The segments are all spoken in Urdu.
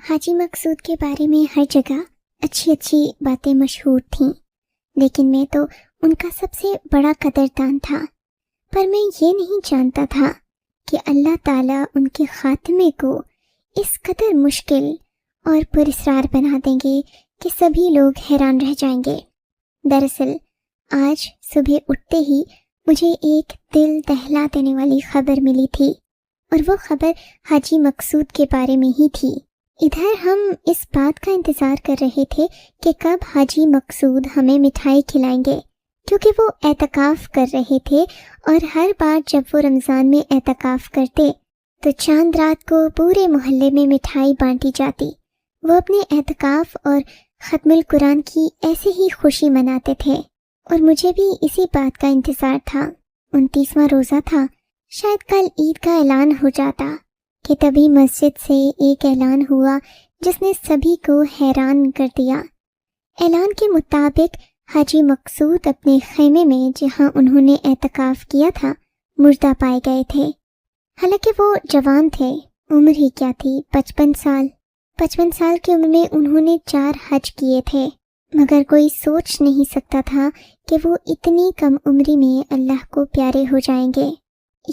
حاجی مقصود کے بارے میں ہر جگہ اچھی اچھی باتیں مشہور تھیں، لیکن میں تو ان کا سب سے بڑا قدردان تھا۔ پر میں یہ نہیں جانتا تھا کہ اللہ تعالیٰ ان کے خاتمے کو اس قدر مشکل اور پراسرار بنا دیں گے کہ سبھی لوگ حیران رہ جائیں گے۔ دراصل آج صبح اٹھتے ہی مجھے ایک دل دہلا دینے والی خبر ملی تھی، اور وہ خبر حاجی مقصود کے بارے میں ہی تھی۔ ادھر ہم اس بات کا انتظار کر رہے تھے کہ کب حاجی مقصود ہمیں مٹھائی کھلائیں گے، کیونکہ وہ اعتکاف کر رہے تھے، اور ہر بار جب وہ رمضان میں اعتکاف کرتے تو چاند رات کو پورے محلے میں مٹھائی بانٹی جاتی۔ وہ اپنے اعتکاف اور ختم القرآن کی ایسے ہی خوشی مناتے تھے، اور مجھے بھی اسی بات کا انتظار تھا۔ 29واں روزہ تھا، شاید کل عید کا اعلان ہو جاتا کہ تبھی مسجد سے ایک اعلان ہوا جس نے سبھی کو حیران کر دیا۔ اعلان کے مطابق حاجی مقصود اپنے خیمے میں جہاں انہوں نے اعتکاف کیا تھا مردہ پائے گئے تھے۔ حالانکہ وہ جوان تھے، عمر ہی کیا تھی، 55 سال۔ 55 سال کی عمر میں انہوں نے 4 حج کیے تھے، مگر کوئی سوچ نہیں سکتا تھا کہ وہ اتنی کم عمری میں اللہ کو پیارے ہو جائیں گے۔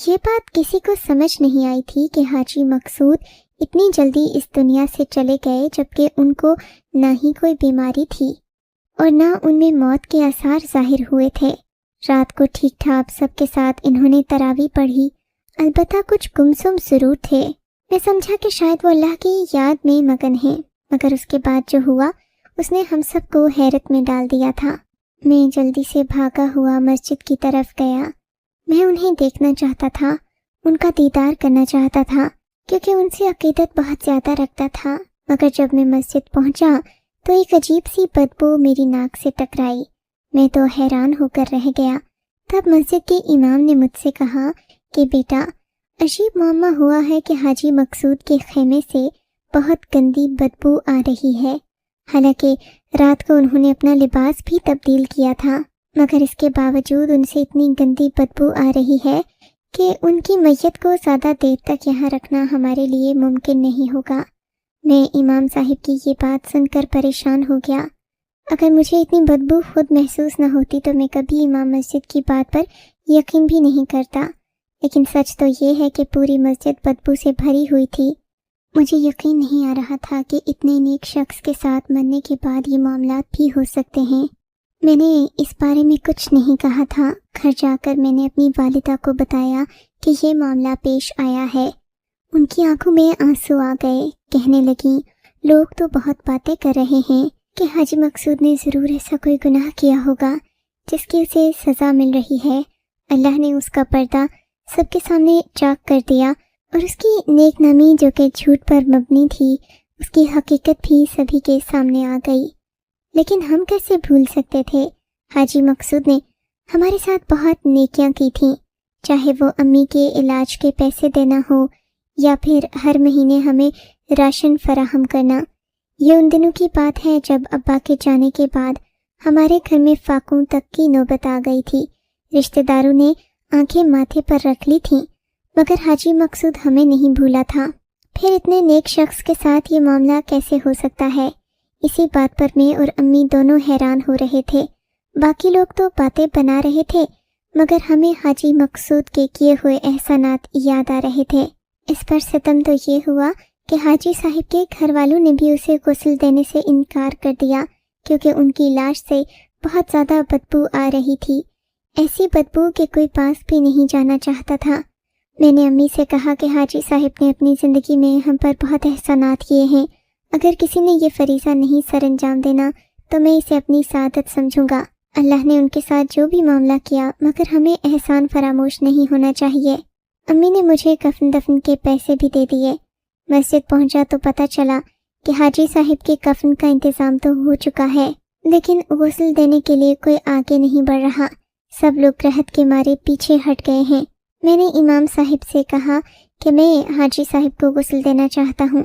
یہ بات کسی کو سمجھ نہیں آئی تھی کہ حاجی مقصود اتنی جلدی اس دنیا سے چلے گئے، جبکہ ان کو نہ ہی کوئی بیماری تھی اور نہ ان میں موت کے آثار ظاہر ہوئے تھے۔ رات کو ٹھیک ٹھاک سب کے ساتھ انہوں نے تراویح پڑھی، البتہ کچھ گمسم ضرور تھے۔ میں سمجھا کہ شاید وہ اللہ کی یاد میں مگن ہیں، مگر اس کے بعد جو ہوا اس نے ہم سب کو حیرت میں ڈال دیا تھا۔ میں جلدی سے بھاگا ہوا مسجد کی طرف گیا۔ میں انہیں دیکھنا چاہتا تھا، ان کا دیدار کرنا چاہتا تھا، کیونکہ ان سے عقیدت بہت زیادہ رکھتا تھا۔ مگر جب میں مسجد پہنچا تو ایک عجیب سی بدبو میری ناک سے ٹکرائی۔ میں تو حیران ہو کر رہ گیا۔ تب مسجد کے امام نے مجھ سے کہا کہ بیٹا، عجیب معاملہ ہوا ہے کہ حاجی مقصود کے خیمے سے بہت گندی بدبو آ رہی ہے۔ حالانکہ رات کو انہوں نے اپنا لباس بھی تبدیل کیا تھا، مگر اس کے باوجود ان سے اتنی گندی بدبو آ رہی ہے کہ ان کی میت کو زیادہ دیر تک یہاں رکھنا ہمارے لیے ممکن نہیں ہوگا۔ میں امام صاحب کی یہ بات سن کر پریشان ہو گیا۔ اگر مجھے اتنی بدبو خود محسوس نہ ہوتی تو میں کبھی امام مسجد کی بات پر یقین بھی نہیں کرتا، لیکن سچ تو یہ ہے کہ پوری مسجد بدبو سے بھری ہوئی تھی۔ مجھے یقین نہیں آ رہا تھا کہ اتنے نیک شخص کے ساتھ مرنے کے بعد یہ معاملات بھی ہو سکتے ہیں۔ میں نے اس بارے میں کچھ نہیں کہا تھا۔ گھر جا کر میں نے اپنی والدہ کو بتایا کہ یہ معاملہ پیش آیا ہے۔ ان کی آنکھوں میں آنسو آ گئے، کہنے لگیں، لوگ تو بہت باتیں کر رہے ہیں کہ حاجی مقصود نے ضرور ایسا کوئی گناہ کیا ہوگا جس کی اسے سزا مل رہی ہے۔ اللہ نے اس کا پردہ سب کے سامنے چاک کر دیا، اور اس کی نیک نامی جو کہ جھوٹ پر مبنی تھی، اس کی حقیقت بھی سبھی کے سامنے آ گئی۔ لیکن ہم کیسے بھول سکتے تھے؟ حاجی مقصود نے ہمارے ساتھ بہت نیکیاں کی تھیں، چاہے وہ امی کے علاج کے پیسے دینا ہو یا پھر ہر مہینے ہمیں راشن فراہم کرنا۔ یہ ان دنوں کی بات ہے جب ابا کے جانے کے بعد ہمارے گھر میں فاقوں تک کی نوبت آ گئی تھی۔ رشتہ داروں نے آنکھیں ماتھے پر رکھ لی تھیں، مگر حاجی مقصود ہمیں نہیں بھولا تھا۔ پھر اتنے نیک شخص کے ساتھ یہ معاملہ کیسے ہو سکتا ہے؟ اسی بات پر میں اور امی دونوں حیران ہو رہے تھے۔ باقی لوگ تو باتیں بنا رہے تھے، مگر ہمیں حاجی مقصود کے کیے ہوئے احسانات یاد آ رہے تھے۔ اس پر ستم تو یہ ہوا کہ حاجی صاحب کے گھر والوں نے بھی اسے غسل دینے سے انکار کر دیا، کیونکہ ان کی لاش سے بہت زیادہ بدبو آ رہی تھی، ایسی بدبو کہ کوئی پاس بھی نہیں جانا چاہتا تھا۔ میں نے امی سے کہا کہ حاجی صاحب نے اپنی زندگی میں ہم پر بہت احسانات کیے ہیں، اگر کسی نے یہ فریضہ نہیں سر انجام دینا تو میں اسے اپنی سعادت سمجھوں گا۔ اللہ نے ان کے ساتھ جو بھی معاملہ کیا، مگر ہمیں احسان فراموش نہیں ہونا چاہیے۔ امی نے مجھے کفن دفن کے پیسے بھی دے دیے۔ مسجد پہنچا تو پتہ چلا کہ حاجی صاحب کے کفن کا انتظام تو ہو چکا ہے، لیکن غسل دینے کے لیے کوئی آگے نہیں بڑھ رہا۔ سب لوگ قحط کے مارے پیچھے ہٹ گئے ہیں۔ میں نے امام صاحب سے کہا کہ میں حاجی صاحب کو غسل دینا چاہتا ہوں۔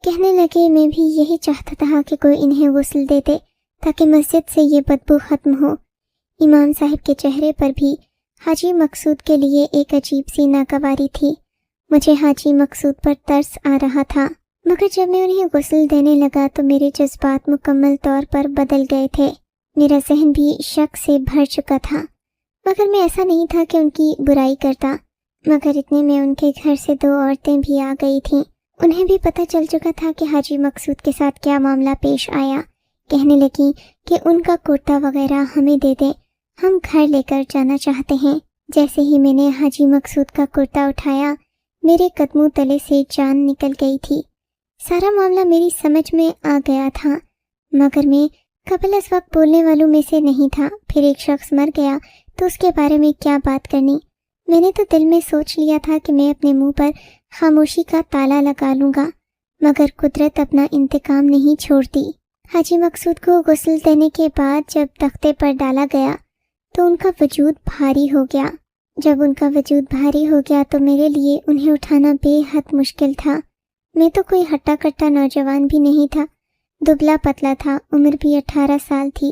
کہنے لگے میں بھی یہی چاہتا تھا کہ کوئی انہیں غسل دے دے تاکہ مسجد سے یہ بدبو ختم ہو۔ امام صاحب کے چہرے پر بھی حاجی مقصود کے لیے ایک عجیب سی ناگواری تھی۔ مجھے حاجی مقصود پر ترس آ رہا تھا۔ مگر جب میں انہیں غسل دینے لگا تو میرے جذبات مکمل طور پر بدل گئے تھے۔ میرا ذہن بھی شک سے بھر چکا تھا، مگر میں ایسا نہیں تھا کہ ان کی برائی کرتا۔ مگر اتنے میں ان کے گھر سے 2 عورتیں بھی آ گئی تھیں۔ انہیں بھی پتہ چل چکا تھا کہ حاجی مقصود کے ساتھ کیا معاملہ پیش آیا۔ کہنے لگیں کہ ان کا کرتا وغیرہ ہمیں دے دیں، ہم گھر لے کر جانا چاہتے ہیں۔ جیسے ہی میں نے حاجی مقصود کا کرتا اٹھایا، میرے قدموں تلے سے جان نکل گئی تھی۔ سارا معاملہ میری سمجھ میں آ گیا تھا، مگر میں قبل از وقت بولنے والوں میں سے نہیں تھا۔ پھر ایک شخص مر گیا تو اس کے بارے میں کیا بات کرنی؟ میں نے تو دل میں سوچ لیا تھا کہ میں اپنے منہ پر خاموشی کا تالا لگا لوں گا، مگر قدرت اپنا انتقام نہیں چھوڑتی۔ حاجی مقصود کو غسل دینے کے بعد جب تختے پر ڈالا گیا تو ان کا وجود بھاری ہو گیا۔ جب ان کا وجود بھاری ہو گیا تو میرے لیے انہیں اٹھانا بے حد مشکل تھا۔ میں تو کوئی ہٹا کٹا نوجوان بھی نہیں تھا، دبلا پتلا تھا، عمر بھی 18 سال تھی۔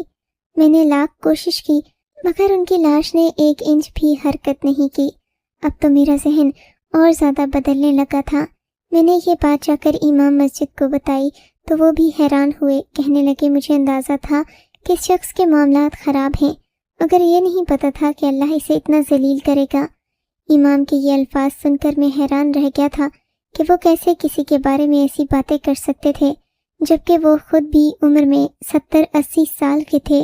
میں نے لاکھ کوشش کی مگر ان کی لاش نے 1 انچ بھی حرکت نہیں کی۔ اب تو میرا ذہن اور زیادہ بدلنے لگا تھا۔ میں نے یہ بات جا کر امام مسجد کو بتائی تو وہ بھی حیران ہوئے، کہنے لگے مجھے اندازہ تھا کہ اس شخص کے معاملات خراب ہیں، مگر یہ نہیں پتا تھا کہ اللہ اسے اتنا ذلیل کرے گا۔ امام کے یہ الفاظ سن کر میں حیران رہ گیا تھا کہ وہ کیسے کسی کے بارے میں ایسی باتیں کر سکتے تھے، جبکہ وہ خود بھی عمر میں 70-80 سال کے تھے۔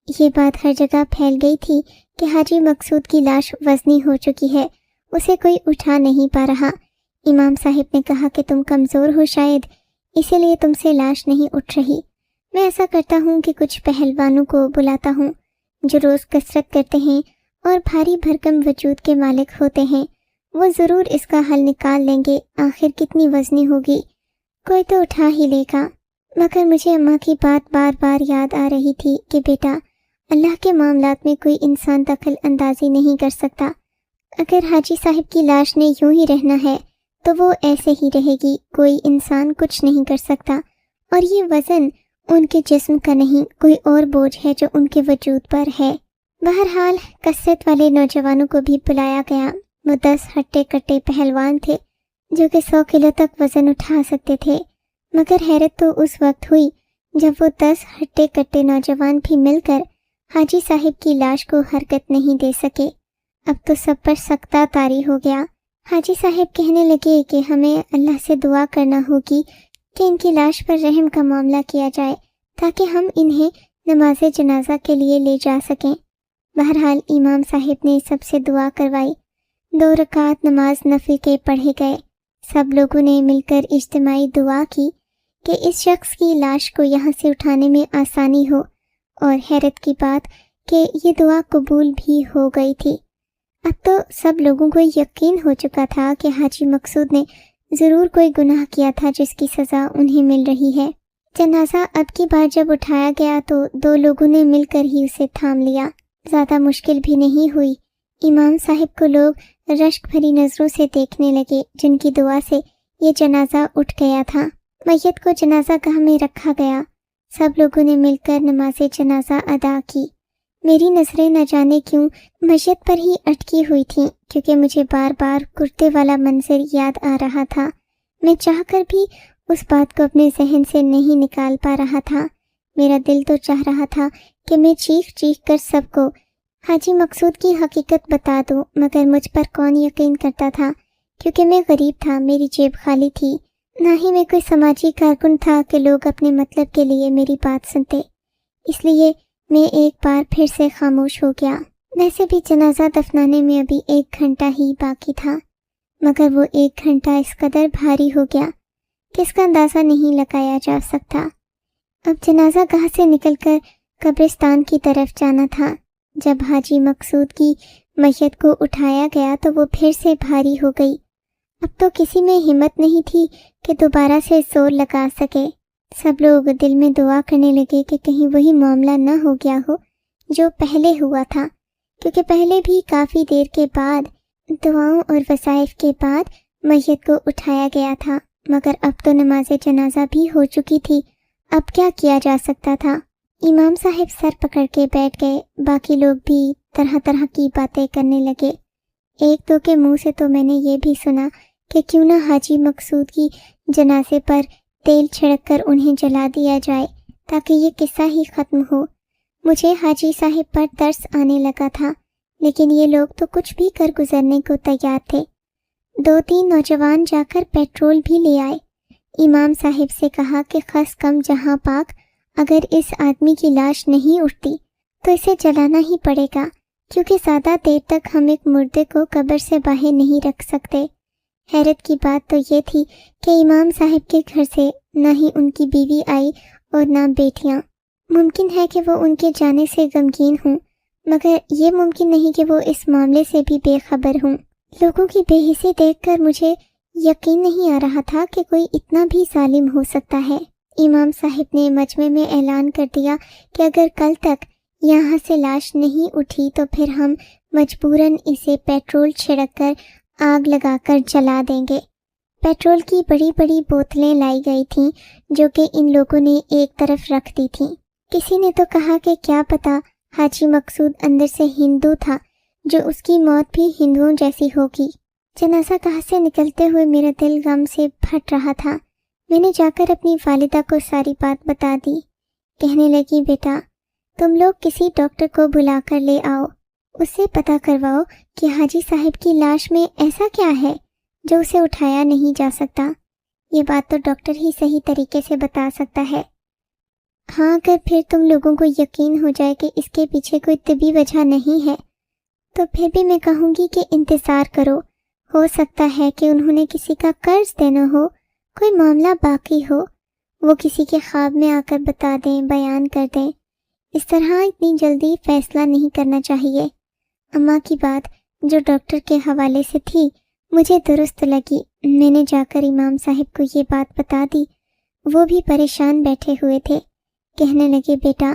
یہ بات ہر جگہ پھیل گئی تھی کہ حاجی مقصود کی لاش وزنی ہو چکی ہے، اسے کوئی اٹھا نہیں پا رہا۔ امام صاحب نے کہا کہ تم کمزور ہو شاید، اسی لیے تم سے لاش نہیں اٹھ رہی۔ میں ایسا کرتا ہوں کہ کچھ پہلوانوں کو بلاتا ہوں جو روز کسرت کرتے ہیں اور بھاری بھرکم وجود کے مالک ہوتے ہیں، وہ ضرور اس کا حل نکال لیں گے۔ آخر کتنی وزنی ہوگی، کوئی تو اٹھا ہی لے گا۔ مگر مجھے اماں کی بات بار بار یاد آ رہی تھی کہ بیٹا، اللہ کے معاملات میں کوئی انسان دخل اندازی نہیں کر سکتا۔ اگر حاجی صاحب کی لاش نے یوں ہی رہنا ہے تو وہ ایسے ہی رہے گی، کوئی انسان کچھ نہیں کر سکتا۔ اور یہ وزن ان کے جسم کا نہیں، کوئی اور بوجھ ہے جو ان کے وجود پر ہے۔ بہرحال کثرت والے نوجوانوں کو بھی بلایا گیا۔ وہ 10 ہٹے کٹے پہلوان تھے جو کہ 100 کلو تک وزن اٹھا سکتے تھے۔ مگر حیرت تو اس وقت ہوئی جب وہ 10 ہٹے کٹے نوجوان بھی مل کر حاجی صاحب کی لاش کو حرکت نہیں دے سکے۔ اب تو سب پر سکتہ طاری ہو گیا۔ حاجی صاحب کہنے لگے کہ ہمیں اللہ سے دعا کرنا ہوگی کہ ان کی لاش پر رحم کا معاملہ کیا جائے تاکہ ہم انہیں نماز جنازہ کے لیے لے جا سکیں۔ بہرحال امام صاحب نے سب سے دعا کروائی، 2 رکعت نماز نفل کے پڑھے گئے۔ سب لوگوں نے مل کر اجتماعی دعا کی کہ اس شخص کی لاش کو یہاں سے اٹھانے میں آسانی ہو، اور حیرت کی بات کہ یہ دعا قبول بھی ہو گئی تھی۔ اب تو سب لوگوں کو یقین ہو چکا تھا کہ حاجی مقصود نے ضرور کوئی گناہ کیا تھا جس کی سزا انہیں مل رہی ہے۔ جنازہ اب کی بار جب اٹھایا گیا تو 2 لوگوں نے مل کر ہی اسے تھام لیا۔ زیادہ مشکل بھی نہیں ہوئی۔ امام صاحب کو لوگ رشک بھری نظروں سے دیکھنے لگے، جن کی دعا سے یہ جنازہ اٹھ گیا تھا۔ میت کو جنازہ گاہ میں رکھا گیا۔ سب لوگوں نے مل کر نماز جنازہ ادا کی۔ میری نظریں نہ جانے کیوں میت پر ہی اٹکی ہوئی تھیں، کیونکہ مجھے بار بار کرتے والا منظر یاد آ رہا تھا۔ میں چاہ کر بھی اس بات کو اپنے ذہن سے نہیں نکال پا رہا تھا۔ میرا دل تو چاہ رہا تھا کہ میں چیخ چیخ کر سب کو حاجی مقصود کی حقیقت بتا دوں، مگر مجھ پر کون یقین کرتا تھا، کیونکہ میں غریب تھا، میری جیب خالی تھی، نہ ہی میں کوئی سماجی کارکن تھا کہ لوگ اپنے مطلب کے لیے میری بات سنتے۔ اس لیے میں ایک بار پھر سے خاموش ہو گیا۔ ویسے بھی جنازہ دفنانے میں ابھی 1 گھنٹہ ہی باقی تھا، مگر وہ 1 گھنٹہ اس قدر بھاری ہو گیا کہ اس کا اندازہ نہیں لگایا جا سکتا۔ اب جنازہ گاہ سے نکل کر قبرستان کی طرف جانا تھا۔ جب حاجی مقصود کی میت کو اٹھایا گیا تو وہ پھر سے بھاری ہو گئی۔ اب تو کسی میں ہمت نہیں تھی کہ دوبارہ سے زور لگا سکے۔ سب لوگ دل میں دعا کرنے لگے کہ کہیں وہی معاملہ نہ ہو گیا ہو جو پہلے ہوا تھا، کیونکہ پہلے بھی کافی دیر کے بعد دعاؤں اور وظائف کے بعد میت کو اٹھایا گیا تھا، مگر اب تو نماز جنازہ بھی ہو چکی تھی۔ اب کیا کیا جا سکتا تھا؟ امام صاحب سر پکڑ کے بیٹھ گئے۔ باقی لوگ بھی طرح طرح کی باتیں کرنے لگے۔ 1-2 کے منہ سے تو میں نے یہ بھی سنا کہ کیوں نہ حاجی مقصود کی جنازے پر تیل چھڑک کر انہیں جلا دیا جائے تاکہ یہ قصہ ہی ختم ہو۔ مجھے حاجی صاحب پر ترس آنے لگا تھا، لیکن یہ لوگ تو کچھ بھی کر گزرنے کو تیار تھے۔ 2-3 نوجوان جا کر پیٹرول بھی لے آئے۔ امام صاحب سے کہا کہ خس کم جہاں پاک، اگر اس آدمی کی لاش نہیں اٹھتی تو اسے جلانا ہی پڑے گا، کیونکہ زیادہ دیر تک ہم ایک مردے کو قبر سے باہر نہیں رکھ سکتے۔ حیرت کی بات تو یہ تھی کہ امام صاحب کے گھر سے نہ ہی ان کی بیوی آئی اور نہ بیٹیاں۔ ممکن ہے کہ وہ ان کے جانے سے غمگین ہوں، مگر یہ ممکن نہیں کہ وہ اس معاملے سے بھی بے خبر ہوں۔ لوگوں کی بے حسی دیکھ کر مجھے یقین نہیں آ رہا تھا کہ کوئی اتنا بھی ظالم ہو سکتا ہے۔ امام صاحب نے مجمع میں اعلان کر دیا کہ اگر کل تک یہاں سے لاش نہیں اٹھی تو پھر ہم مجبوراً اسے پیٹرول چھڑک کر آگ لگا کر جلا دیں گے۔ پیٹرول کی بڑی بڑی بوتلیں لائی گئی تھیں جو کہ ان لوگوں نے ایک طرف رکھ دی تھیں۔ کسی نے تو کہا کہ کیا پتہ حاجی مقصود اندر سے ہندو تھا، جو اس کی موت بھی ہندوؤں جیسی ہوگی۔ جنازہ گاہ سے نکلتے ہوئے میرا دل غم سے پھٹ رہا تھا۔ میں نے جا کر اپنی والدہ کو ساری بات بتا دی۔ کہنے لگی، بیٹا تم لوگ کسی ڈاکٹر کو بلا کر لے آؤ، اس سے پتہ کرواؤ کہ حاجی صاحب کی لاش میں ایسا کیا ہے جو اسے اٹھایا نہیں جا سکتا۔ یہ بات تو ڈاکٹر ہی صحیح طریقے سے بتا سکتا ہے۔ ہاں، اگر پھر تم لوگوں کو یقین ہو جائے کہ اس کے پیچھے کوئی طبی وجہ نہیں ہے تو پھر بھی میں کہوں گی کہ انتظار کرو۔ ہو سکتا ہے کہ انہوں نے کسی کا قرض دینا ہو، کوئی معاملہ باقی ہو، وہ کسی کے خواب میں آ کر بتا دیں، بیان کر دیں۔ اس طرح اتنی جلدی فیصلہ نہیں کرنا چاہیے۔ اماں کی بات جو ڈاکٹر کے حوالے سے تھی مجھے درست لگی۔ میں نے جا کر امام صاحب کو یہ بات بتا دی۔ وہ بھی پریشان بیٹھے ہوئے تھے۔ کہنے لگے، بیٹا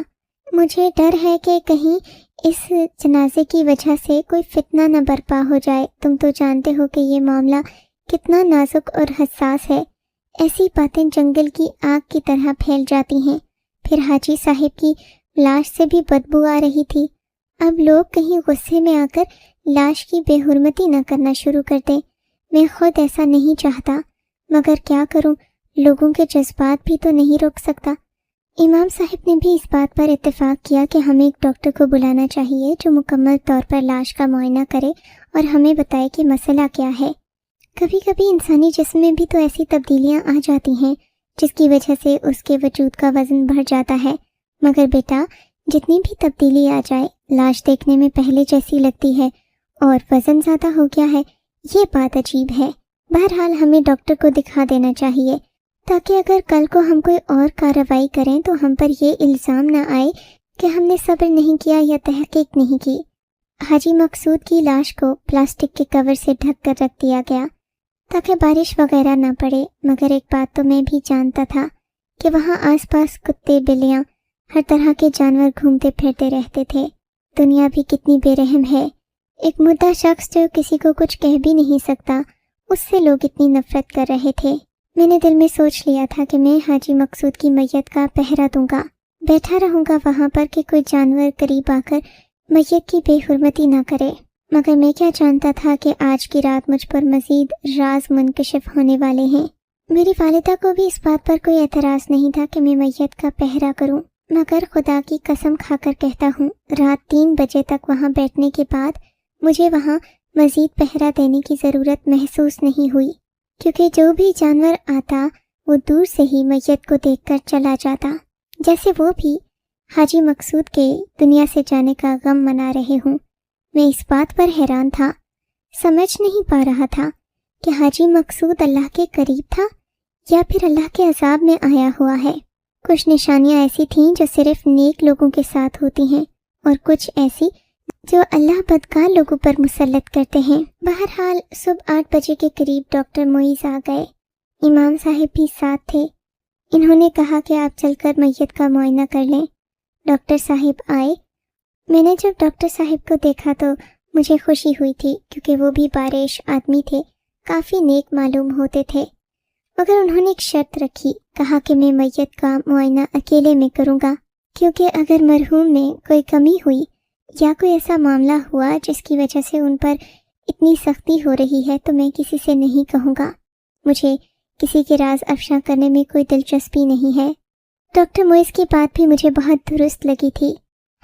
مجھے ڈر ہے کہ کہیں اس جنازے کی وجہ سے کوئی فتنہ نہ برپا ہو جائے۔ تم تو جانتے ہو کہ یہ معاملہ کتنا نازک اور حساس ہے۔ ایسی باتیں جنگل کی آگ کی طرح پھیل جاتی ہیں۔ پھر حاجی صاحب کی لاش سے بھی بدبو آ رہی تھی۔ اب لوگ کہیں غصے میں آ کر لاش کی بے حرمتی نہ کرنا شروع کر دیں۔ میں خود ایسا نہیں چاہتا، مگر کیا کروں، لوگوں کے جذبات بھی تو نہیں روک سکتا۔ امام صاحب نے بھی اس بات پر اتفاق کیا کہ ہمیں ایک ڈاکٹر کو بلانا چاہیے جو مکمل طور پر لاش کا معائنہ کرے اور ہمیں بتائے کہ مسئلہ کیا ہے۔ کبھی کبھی انسانی جسم میں بھی تو ایسی تبدیلیاں آ جاتی ہیں جس کی وجہ سے اس کے وجود کا وزن بڑھ جاتا ہے، مگر بیٹا جتنی بھی تبدیلی آ جائے، لاش دیکھنے میں پہلے جیسی لگتی ہے اور وزن زیادہ ہو گیا ہے، یہ بات عجیب ہے۔ بہرحال ہمیں ڈاکٹر کو دکھا دینا چاہیے تاکہ اگر کل کو ہم کوئی اور کارروائی کریں تو ہم پر یہ الزام نہ آئے کہ ہم نے صبر نہیں کیا یا تحقیق نہیں کی۔ حاجی مقصود کی لاش کو پلاسٹک کے کور سے ڈھک کر رکھ دیا گیا تاکہ بارش وغیرہ نہ پڑے، مگر ایک بات تو میں بھی جانتا تھا کہ وہاں آس پاس کتے، بلیاں، ہر طرح کے جانور گھومتے پھرتے رہتے تھے۔ دنیا بھی کتنی بے رحم ہے۔ ایک مردہ شخص جو کسی کو کچھ کہہ بھی نہیں سکتا، اس سے لوگ اتنی نفرت کر رہے تھے۔ میں نے دل میں سوچ لیا تھا کہ میں حاجی مقصود کی میت کا پہرا دوں گا، بیٹھا رہوں گا وہاں پر کہ کوئی جانور قریب آ کر میت کی بے حرمتی نہ کرے۔ مگر میں کیا جانتا تھا کہ آج کی رات مجھ پر مزید راز منکشف ہونے والے ہیں۔ میری والدہ کو بھی اس بات پر کوئی اعتراض نہیں تھا کہ میں میت کا پہرا کروں، مگر خدا کی قسم کھا کر کہتا ہوں، رات 3 بجے تک وہاں بیٹھنے کے بعد مجھے وہاں مزید پہرا دینے کی ضرورت محسوس نہیں ہوئی، کیونکہ جو بھی جانور آتا وہ دور سے ہی میت کو دیکھ کر چلا جاتا، جیسے وہ بھی حاجی مقصود کے دنیا سے جانے کا غم منا رہے ہوں۔ میں اس بات پر حیران تھا، سمجھ نہیں پا رہا تھا کہ حاجی مقصود اللہ کے قریب تھا یا پھر اللہ کے عذاب میں آیا ہوا ہے۔ کچھ نشانیاں ایسی تھیں جو صرف نیک لوگوں کے ساتھ ہوتی ہیں اور کچھ ایسی جو اللہ بدکار لوگوں پر مسلط کرتے ہیں۔ بہرحال صبح 8 بجے کے قریب ڈاکٹر معیز آ گئے۔ امام صاحب بھی ساتھ تھے۔ انہوں نے کہا کہ آپ چل کر میت کا معائنہ کر لیں۔ ڈاکٹر صاحب آئے۔ میں نے جب ڈاکٹر صاحب کو دیکھا تو مجھے خوشی ہوئی تھی، کیونکہ وہ بھی بارش آدمی تھے، کافی نیک معلوم ہوتے تھے، مگر انہوں نے ایک شرط رکھی، کہا کہ میں میت کا معائنہ اکیلے میں کروں گا، کیونکہ اگر مرحوم میں کوئی کمی ہوئی یا کوئی ایسا معاملہ ہوا جس کی وجہ سے ان پر اتنی سختی ہو رہی ہے تو میں کسی سے نہیں کہوں گا. مجھے کسی کے راز افشا کرنے میں کوئی دلچسپی نہیں ہے. ڈاکٹر موئز کی بات بھی مجھے بہت درست لگی تھی.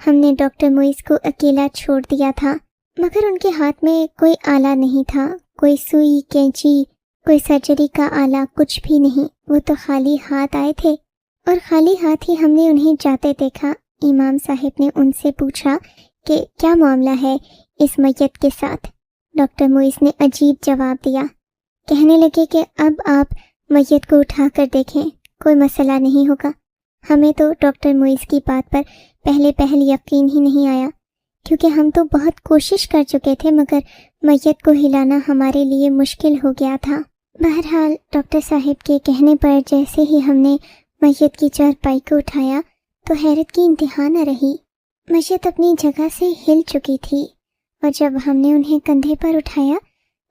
ہم نے ڈاکٹر موئز کو اکیلا چھوڑ دیا تھا، مگر ان کے ہاتھ میں کوئی آلہ نہیں تھا، کوئی سوئی، کینچی، کوئی سرجری کا آلہ، کچھ بھی نہیں. وہ تو خالی ہاتھ آئے تھے اور خالی ہاتھ ہی ہم نے انہیں جاتے دیکھا. امام صاحب نے ان سے پوچھا کہ کیا معاملہ ہے اس میت کے ساتھ. ڈاکٹر موئز نے عجیب جواب دیا. کہنے لگے کہ اب آپ میت کو اٹھا کر دیکھیں، کوئی مسئلہ نہیں ہوگا. ہمیں تو ڈاکٹر موئز کی بات پر پہل یقین ہی نہیں آیا، کیونکہ ہم تو بہت کوشش کر چکے تھے مگر میت کو ہلانا ہمارے لیے مشکل ہو گیا تھا. بہرحال ڈاکٹر صاحب کے کہنے پر جیسے ہی ہم نے میت کی چارپائی کو اٹھایا تو حیرت کی انتہا نہ رہی. میت اپنی جگہ سے ہل چکی تھی اور جب ہم نے انہیں کندھے پر اٹھایا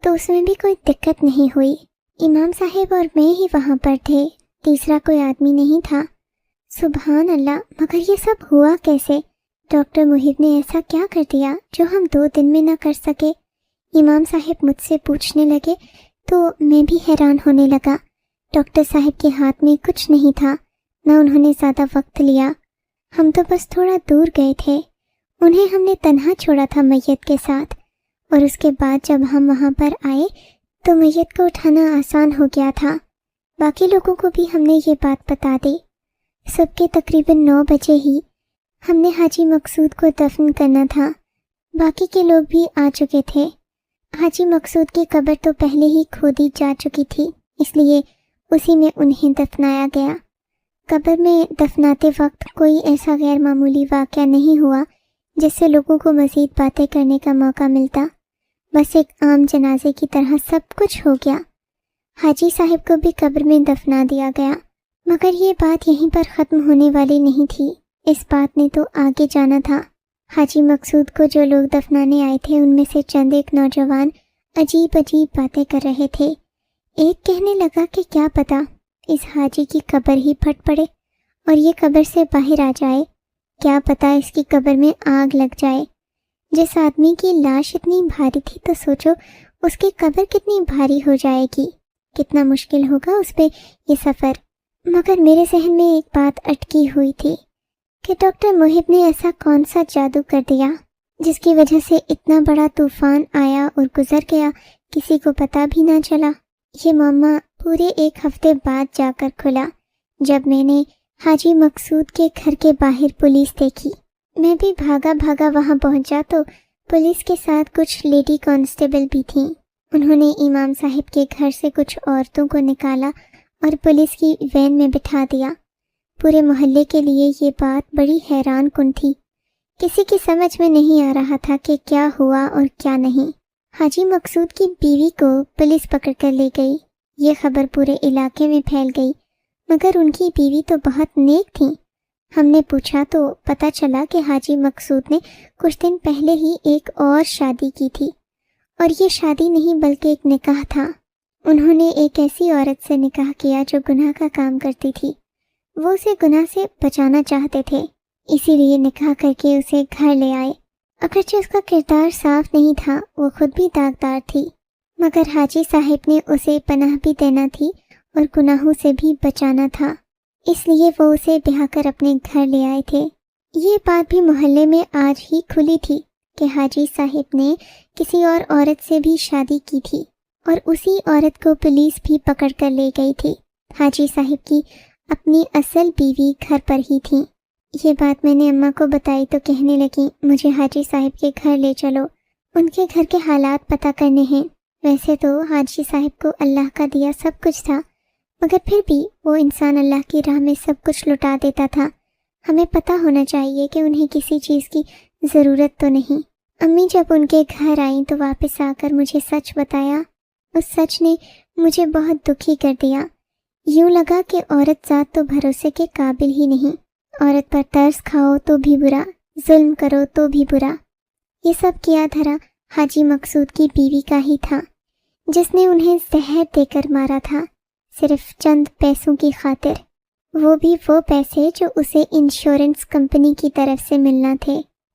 تو اس میں بھی کوئی دقت نہیں ہوئی. امام صاحب اور میں ہی وہاں پر تھے، تیسرا کوئی آدمی نہیں تھا. سبحان اللہ، مگر یہ سب ہوا کیسے؟ ڈاکٹر محب نے ایسا کیا کر دیا جو ہم 2 دن میں نہ کر سکے؟ امام صاحب مجھ سے پوچھنے لگے تو میں بھی حیران ہونے لگا. ڈاکٹر صاحب کے ہاتھ میں کچھ نہیں تھا، نہ انہوں نے زیادہ وقت لیا. ہم تو بس تھوڑا دور گئے تھے. انہیں ہم نے تنہا چھوڑا تھا میت کے ساتھ، اور اس کے بعد جب ہم وہاں پر آئے تو میت کو اٹھانا آسان ہو گیا تھا. باقی لوگوں کو بھی ہم نے یہ بات بتا دی. صبح کے تقریباً 9 بجے ہی ہم نے حاجی مقصود کو دفن کرنا تھا. باقی کے لوگ بھی آ چکے تھے. حاجی مقصود کی قبر تو پہلے ہی کھودی جا چکی تھی، اس لیے اسی میں انہیں دفنایا گیا. قبر میں دفناتے وقت کوئی ایسا غیر معمولی واقعہ نہیں ہوا جس سے لوگوں کو مزید باتیں کرنے کا موقع ملتا. بس ایک عام جنازے کی طرح سب کچھ ہو گیا. حاجی صاحب کو بھی قبر میں دفنا دیا گیا. مگر یہ بات یہیں پر ختم ہونے والی نہیں تھی، اس بات نے تو آگے جانا تھا. حاجی مقصود کو جو لوگ دفنانے آئے تھے ان میں سے چند ایک نوجوان عجیب باتیں کر رہے تھے. ایک کہنے لگا کہ کیا پتا اس حاجی کی قبر ہی پھٹ پڑے اور یہ قبر سے باہر آ جائے، کیا پتا اس کی قبر میں آگ لگ جائے. جس آدمی کی لاش اتنی بھاری تھی تو سوچو اس کی قبر کتنی بھاری ہو جائے گی، کتنا مشکل ہوگا اس پہ یہ سفر. مگر میرے ذہن میں ایک بات اٹکی ہوئی تھی کہ ڈاکٹر محب نے ایسا کون سا جادو کر دیا جس کی وجہ سے اتنا بڑا طوفان آیا اور گزر گیا، کسی کو پتہ بھی نہ چلا. یہ معامہ پورے 1 ہفتے بعد جا کر کھلا جب میں نے حاجی مقصود کے گھر کے باہر پولیس دیکھی. میں بھی بھاگا وہاں پہنچا تو پولیس کے ساتھ کچھ لیڈی کانسٹیبل بھی تھیں. انہوں نے امام صاحب کے گھر سے کچھ عورتوں کو نکالا اور پولیس کی وین میں بٹھا دیا. پورے محلے کے لیے یہ بات بڑی حیران کن تھی. کسی کی سمجھ میں نہیں آ رہا تھا کہ کیا ہوا اور کیا نہیں. حاجی مقصود کی بیوی کو پولیس پکڑ کر لے گئی. یہ خبر پورے علاقے میں پھیل گئی، مگر ان کی بیوی تو بہت نیک تھیں. ہم نے پوچھا تو پتہ چلا کہ حاجی مقصود نے کچھ دن پہلے ہی ایک اور شادی کی تھی، اور یہ شادی نہیں بلکہ ایک نکاح تھا. انہوں نے ایک ایسی عورت سے نکاح کیا جو گناہ کا کام کرتی تھی. وہ اسے گناہ سے بچانا چاہتے تھے، اسی لیے نکاح کر کے اسے گھر لے آئے. اگرچہ اس کا کردار صاف نہیں تھا، وہ خود بھی داغدار تھی، مگر حاجی صاحب نے اسے پناہ بھی دینا تھی اور گناہوں سے بھی بچانا تھا، اس لیے وہ اسے بہا کر اپنے گھر لے آئے تھے. یہ بات بھی محلے میں آج ہی کھلی تھی کہ حاجی صاحب نے کسی اور عورت سے بھی شادی کی تھی اور اسی عورت کو پولیس بھی پکڑ کر لے گئی تھی. حاجی صاحب کی اپنی اصل بیوی گھر پر ہی تھیں. یہ بات میں نے اماں کو بتائی تو کہنے لگی مجھے حاجی صاحب کے گھر لے چلو، ان کے گھر کے حالات پتہ کرنے ہیں. ویسے تو حاجی صاحب کو اللہ کا دیا سب کچھ تھا، مگر پھر بھی وہ انسان اللہ کی راہ میں سب کچھ لٹا دیتا تھا. ہمیں پتہ ہونا چاہیے کہ انہیں کسی چیز کی ضرورت تو نہیں. امی جب ان کے گھر آئیں تو واپس آ کر مجھے سچ بتایا. اس سچ نے مجھے بہت دکھی کر دیا. یوں لگا کہ عورت ذات تو بھروسے کے قابل ہی نہیں. عورت پر ترس کھاؤ تو بھی برا، ظلم کرو تو بھی برا. یہ سب کیا دھرا حاجی مقصود کی بیوی کا ہی تھا، جس نے انہیں زہر دے کر مارا تھا، صرف چند پیسوں کی خاطر، وہ بھی وہ پیسے جو اسے انشورنس کمپنی کی طرف سے ملنا تھے.